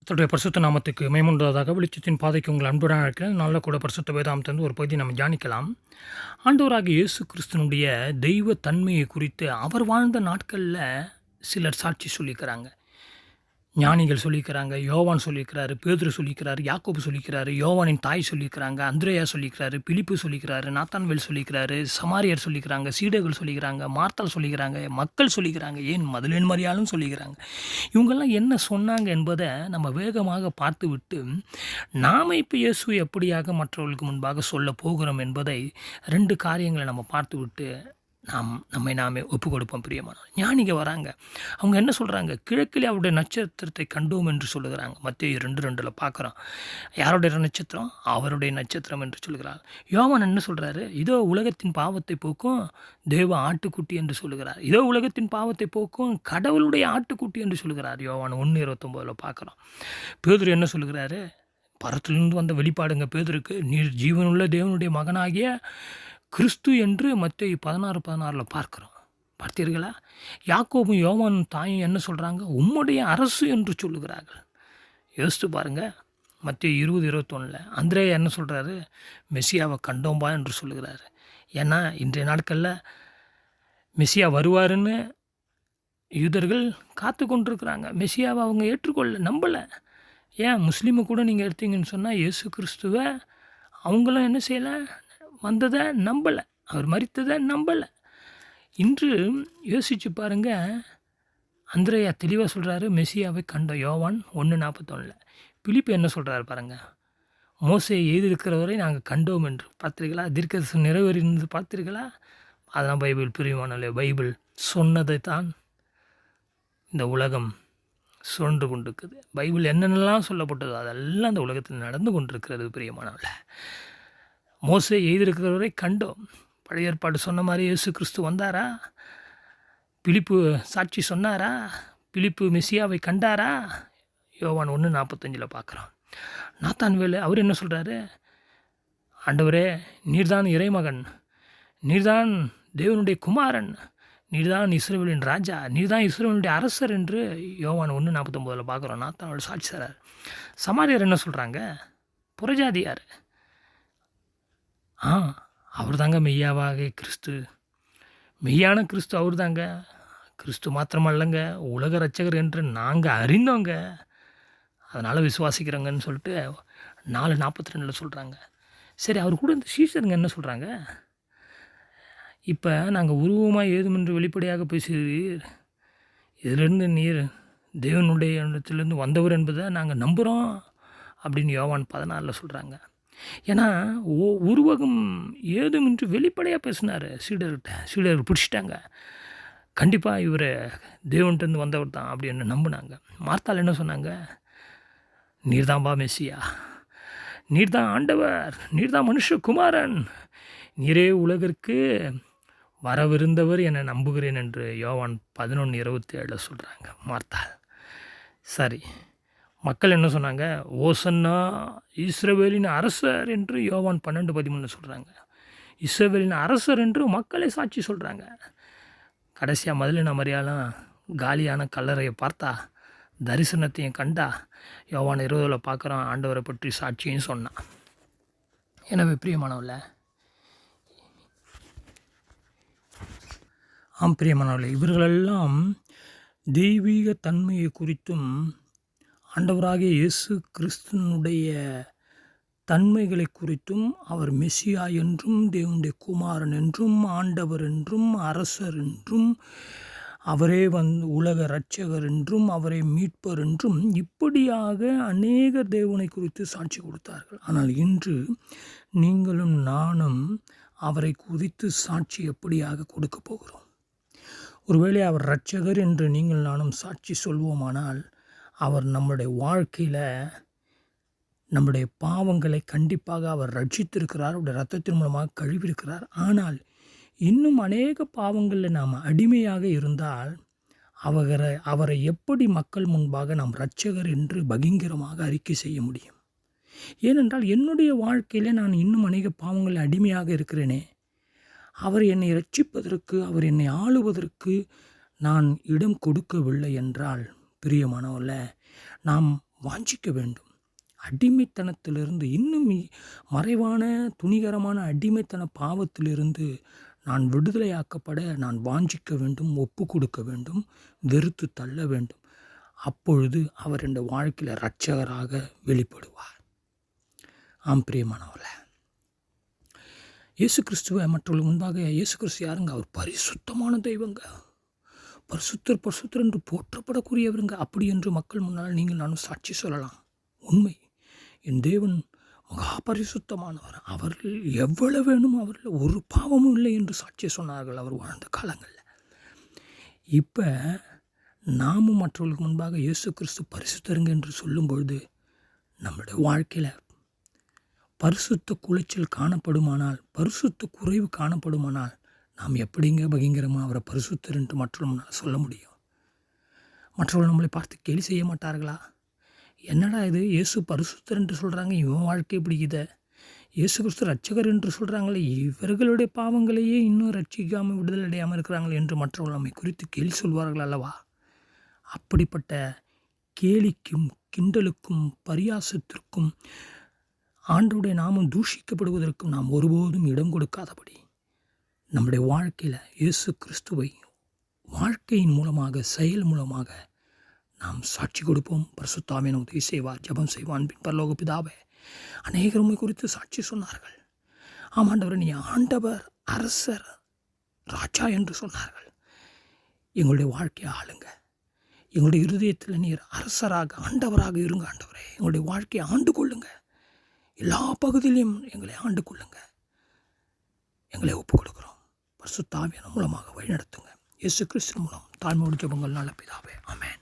கர்த்தருடைய பரிசுத்த நாமத்துக்கு மேம்படுவதாக வெளிச்சத்தின் பாதைக்கு உங்கள் அன்புடன் இருக்கிறேன். நல்ல கூட பரிசுத்த வேதாந்தந்து ஒரு பகுதி நம்ம தியானிக்கலாம். ஆண்டவராகிய இயேசு கிறிஸ்துனுடைய தெய்வ தன்மையை குறித்து அவர் வாழ்ந்த நாட்களில் சிலர் சாட்சி சொல்லிக்கிறாங்க. ஞானிகள் சொல்லிக்கிறாங்க, யோவான் சொல்லிக்கிறாரு, பேதுரு சொல்லிக்கிறாரு, யாக்கோபு சொல்லிக்கிறாரு, யோவானின் தாய் சொல்லிக்கிறாங்க, அந்திரேயா சொல்லிக்கிறாரு, பிலிப்பு சொல்லிக்கிறாரு, நாத்தான்வேல் சொல்லிக்கிறாரு, சமாரியர் சொல்லிக்கிறாங்க, சீடர்கள் சொல்லிக்கிறாங்க, மார்த்தாள் சொல்லிக்கிறாங்க, மக்கள் சொல்லிக்கிறாங்க, ஏன் மதுலேன் மரியாளும் சொல்லிக்கிறாங்க. இவங்கெல்லாம் என்ன சொன்னாங்க என்பதை நம்ம வேகமாக பார்த்துவிட்டு நாம் இப்போ இயேசு எப்படியாக மற்றவர்களுக்கு முன்பாக சொல்ல போகிறோம் என்பதை 2 காரியங்களை நம்ம பார்த்துவிட்டு நம்மை நாமே ஒப்பு கொடுப்போம். பிரியமானவர்களே, ஞானிக வராங்க. அவங்க என்ன சொல்கிறாங்க? கிழக்கிலே அவருடைய நட்சத்திரத்தை கண்டோம் என்று சொல்லுகிறாங்க. மத்தேயு 2:2 பார்க்குறோம். யாருடைய நட்சத்திரம்? அவருடைய நட்சத்திரம் என்று சொல்கிறார். யோவான் என்ன சொல்கிறாரு? இதோ உலகத்தின் பாவத்தை போக்கும் தேவ ஆட்டுக்குட்டி என்று சொல்லுகிறார். இதோ உலகத்தின் பாவத்தை போக்கும் கடவுளுடைய ஆட்டுக்குட்டி என்று சொல்லுகிறார். யோவான் 1:29 பார்க்குறோம். பேதுரு என்ன சொல்லுகிறாரு? பரத்திலிருந்து வந்த வெளிப்பாடுங்க பேதுருக்கு. நீர் ஜீவனுள்ள தேவனுடைய மகனாகிய கிறிஸ்து என்று மத்தேயு 16:16 பார்க்குறோம். பார்த்தீர்களா? யாக்கோபும் யோவானும் தாயும் என்ன சொல்கிறாங்க? உம்முடைய அரசு என்று சொல்லுகிறார்கள். யோசித்து பாருங்கள். மத்தேயு 20:21 அந்திரேயா என்ன சொல்கிறாரு? மெசியாவை கண்டோம்பா என்று சொல்லுகிறாரு. ஏன்னா இன்றைய நாட்களில் மெசியா வருவாருன்னு யூதர்கள் காத்து கொண்டிருக்கிறாங்க. மெசியாவை அவங்க ஏற்றுக்கொள்ள நம்பலை. ஏன் முஸ்லீமை கூட நீங்கள் எடுத்தீங்கன்னு சொன்னால் இயேசு கிறிஸ்துவை அவங்களும் என்ன செய்யலை? வந்ததை நம்பலை, அவர் மரித்ததை நம்பலை. இன்று யோசித்து பாருங்கள். அந்திரேயா தெளிவாக சொல்கிறாரு, மெசியாவை கண்ட யோவான் 1:41. பிலிப்பு என்ன சொல்கிறாரு பாருங்கள்? மோசே எழுதியிருக்கிறவரை நாங்கள் கண்டோம் என்று பார்த்தீர்களா? தீர்க்கதரிசனம் நிறைவேறினது பார்த்தீர்களா? அதெல்லாம் பைபிள் பிரியமானவர்களே, பைபிள் சொன்னதை தான் இந்த உலகம் சுழன்று கொண்டிருக்குது. பைபிள் என்னென்னலாம் சொல்லப்பட்டதோ அதெல்லாம் இந்த உலகத்தில் நடந்து கொண்டிருக்கிறது. பிரியமானவர்களே, மோசே எழுதியிருக்கிறவரை கண்டோம். பழைய ஏற்பாடு சொன்ன மாதிரி இயேசு கிறிஸ்து வந்தாரா? பிலிப்பு சாட்சி சொன்னாரா? பிலிப்பு மெசியாவை கண்டாரா? யோவான் 1:45 பார்க்குறோம். நாத்தான்வேல் அவர் என்ன சொல்கிறாரு? ஆண்டவரே, நீர்தான் இறைமகன், நீர்தான் தேவனுடைய குமாரன், நீர்தான் இஸ்ரவேலின் ராஜா, நீர்தான் இஸ்ரவேலுடைய அரசர் என்று யோவான் 1:49 பார்க்குறோம். நாத்தான்வேல் சாட்சி தரார். சமாரியர் என்ன சொல்கிறாங்க? புறஜாதியார். அவர் தாங்க மெய்யாவாக கிறிஸ்து, மெய்யான கிறிஸ்து அவர் தாங்க. கிறிஸ்து மாத்திரமல்லங்க, உலக ரட்சகர் என்று நாங்கள் அறிந்தோங்க, அதனால் விசுவாசிக்கிறோங்கன்னு சொல்லிட்டு 4:42 சொல்கிறாங்க. சரி, அவர் கூட இந்த சீஷருங்க என்ன சொல்கிறாங்க? இப்போ நாங்கள் உருவமாக ஏதுமென்று வெளிப்படையாக பேசுகிறீர், இதிலிருந்து நீர் தேவனுடைய இடத்திலிருந்து வந்தவர் என்பதை நாங்கள் நம்புகிறோம் அப்படின்னு யோவான் 14 சொல்கிறாங்க. ஏன்னா உருவகம் ஏதுமின்றி வெளிப்படையாக பேசினார் சீடர்கள் பிடிச்சிட்டாங்க. கண்டிப்பாக இவர் தேவன்கிட்டருந்து வந்தவர் தான் அப்படின்னு நம்பினாங்க. மார்த்தாள் என்ன சொன்னாங்க? நீர்தான்பா மெசியா, நீர்தான் ஆண்டவர், நீர்தான் மனுஷகுமாரன், நீரே உலகிற்கு வரவிருந்தவர் என நம்புகிறேன் என்று யோவான் 11:27 சொல்கிறாங்க மார்த்தாள். சரி, மக்கள் என்ன சொன்னாங்க? ஓசன்னா இஸ்ரவேலின் அரசர் என்று யோவான் 12:13 சொல்கிறாங்க. இஸ்ரவேலின் அரசர் என்று மக்களை சாட்சி சொல்கிறாங்க. கடைசியாக மதுலேன மரியாளும் காலியான கல்லறையை பார்த்தா, தரிசனத்தையும் கண்டா, யோவான் 20 பார்க்குறோம், ஆண்டவரை பற்றி சாட்சியும் சொன்னான். எனவே பிரியமானவர்களே, பிரியமானவர்களே, இவர்களெல்லாம் தெய்வீக தன்மையை குறித்தும் ஆண்டவராகிய இயேசு கிறிஸ்துனுடைய தன்மைகளை குறித்தும், அவர் மெசியா என்றும் தேவனுடைய குமாரன் என்றும் ஆண்டவர் என்றும் அரசர் என்றும் அவரே உலக இரட்சகர் என்றும் அவரே மீட்பர் என்றும் இப்படியாக அநேக தேவனை குறித்து சாட்சி கொடுத்தார்கள். ஆனால் இன்று நீங்களும் நானும் அவரை குறித்து சாட்சி எப்படியாக கொடுக்க போகிறோம்? ஒருவேளை அவர் இரட்சகர் என்று நீங்கள் நானும் சாட்சி சொல்வோமானால், அவர் நம்முடைய வாழ்க்கையில் நம்முடைய பாவங்களை கண்டிப்பாக அவர் ரட்சித்திருக்கிறார், அவருடைய இரத்தத்தின் மூலமாக கழுவியிருக்கிறார். ஆனால் இன்னும் அநேக பாவங்களில் நாம் அடிமையாக இருந்தால் அவரை எப்படி மக்கள் முன்பாக நாம் இரட்சகர் என்று பகிங்கரமாக அறிக்கை செய்ய முடியும்? ஏனென்றால் என்னுடைய வாழ்க்கையில் நான் இன்னும் அநேக பாவங்களில் அடிமையாக இருக்கிறேனே. அவர் என்னை ரட்சிப்பதற்கு, அவர் என்னை ஆளுவதற்கு நான் இடம் கொடுக்கவில்லை என்றால், பிரியமானவர்களே, நாம் வாஞ்சிக்க வேண்டும். அடிமைத்தனத்திலிருந்து இன்னும் மறைவான துணிகரமான அடிமைத்தன பாவத்திலிருந்து நான் விடுதலையாக்கப்பட நான் வாஞ்சிக்க வேண்டும், ஒப்பு கொடுக்க வேண்டும், வெறுத்து தள்ள வேண்டும். அப்பொழுது அவர் இந்த வாழ்க்கையில் இரட்சகராக வெளிப்படுவார். ஆம் பிரியமானவர்களே, இயேசு கிறிஸ்துவை மற்றவர்கள் முன்பாக இயேசு கிறிஸ்து யாருங்க? அவர் பரிசுத்தமான தெய்வங்க. பரிசுத்தர் பரிசுத்தர் என்று போற்றப்படக்கூடியவருங்க. அப்படி என்று மக்கள் முன்னால் நீங்கள் நானும் சாட்சி சொல்லலாம். உண்மை. என் தேவன் மகா பரிசுத்தமானவர். அவர்கள் எவ்வளவு வேணும், அவர்கள் ஒரு பாவமும் இல்லை என்று சாட்சி சொன்னார்கள் அவர் வாழ்ந்த காலங்களில். இப்போ நாமும் மற்றவர்களுக்கு முன்பாக இயேசு கிறிஸ்து பரிசுத்தருங்க என்று சொல்லும் பொழுது நம்முடைய வாழ்க்கையில் பரிசுத்த குலைச்சல் காணப்படுமானால், பரிசுத்த குறைவு காணப்படுமானால் நாம் எப்படிங்க பகிங்கரமாக அவரை பரிசுத்தர் என்று மற்றவர்கள் சொல்ல முடியும்? மற்றவர்கள் நம்மளை பார்த்து கேலி செய்ய மாட்டார்களா? என்னடா இது, இயேசு பரிசுத்தர் என்று சொல்கிறாங்க, இவன் வாழ்க்கை பிடிக்குத, இயேசு கிறிஸ்து இரட்சகர் என்று சொல்கிறாங்களே, இவர்களுடைய பாவங்களையே இன்னும் ரட்சிக்காமல் விடுதலை அடையாமல் இருக்கிறாங்களே என்று மற்றவர்கள் நம்மை குறித்து கேலி சொல்வார்கள் அல்லவா? அப்படிப்பட்ட கேலிக்கும் கிண்டலுக்கும் பரியாசத்திற்கும் ஆண்டவருடைய நாமம் தூஷிக்கப்படுவதற்கும் நாம் ஒருபோதும் இடம் கொடுக்காதபடி நம்முடைய வாழ்க்கையில் இயேசு கிறிஸ்துவை வாழ்க்கையின் மூலமாக, செயல் மூலமாக நாம் சாட்சி கொடுப்போம். பரிசுத்த ஆவியானவர் உதவி செய்வார். ஜெபம் செய்வான். அன்பின் பரலோக பிதாவே, அநேகர் உம்மை குறித்து சாட்சி சொன்னார்கள். ஆமாண்டவர், நீ ஆண்டவர், அரசர், ராஜா என்று சொன்னார்கள். எங்களுடைய வாழ்க்கையை ஆளுங்க. எங்களுடைய இருதயத்தில் நீர் அரசராக, ஆண்டவராக இருங்க. ஆண்டவரே, எங்களுடைய வாழ்க்கையை ஆண்டு கொள்ளுங்க. எல்லா பகுதியிலையும் எங்களை ஆண்டு கொள்ளுங்க. எங்களை ஒப்புக் கொடுக்குறோம். பரிசுத்த ஆவியானவர் மூலமாக வழிநடத்துங்க. இயேசு கிறிஸ்து மூலம் தாழ்மையோடு ஜெபங்கள் நல்ல பிதாவே. ஆமென்.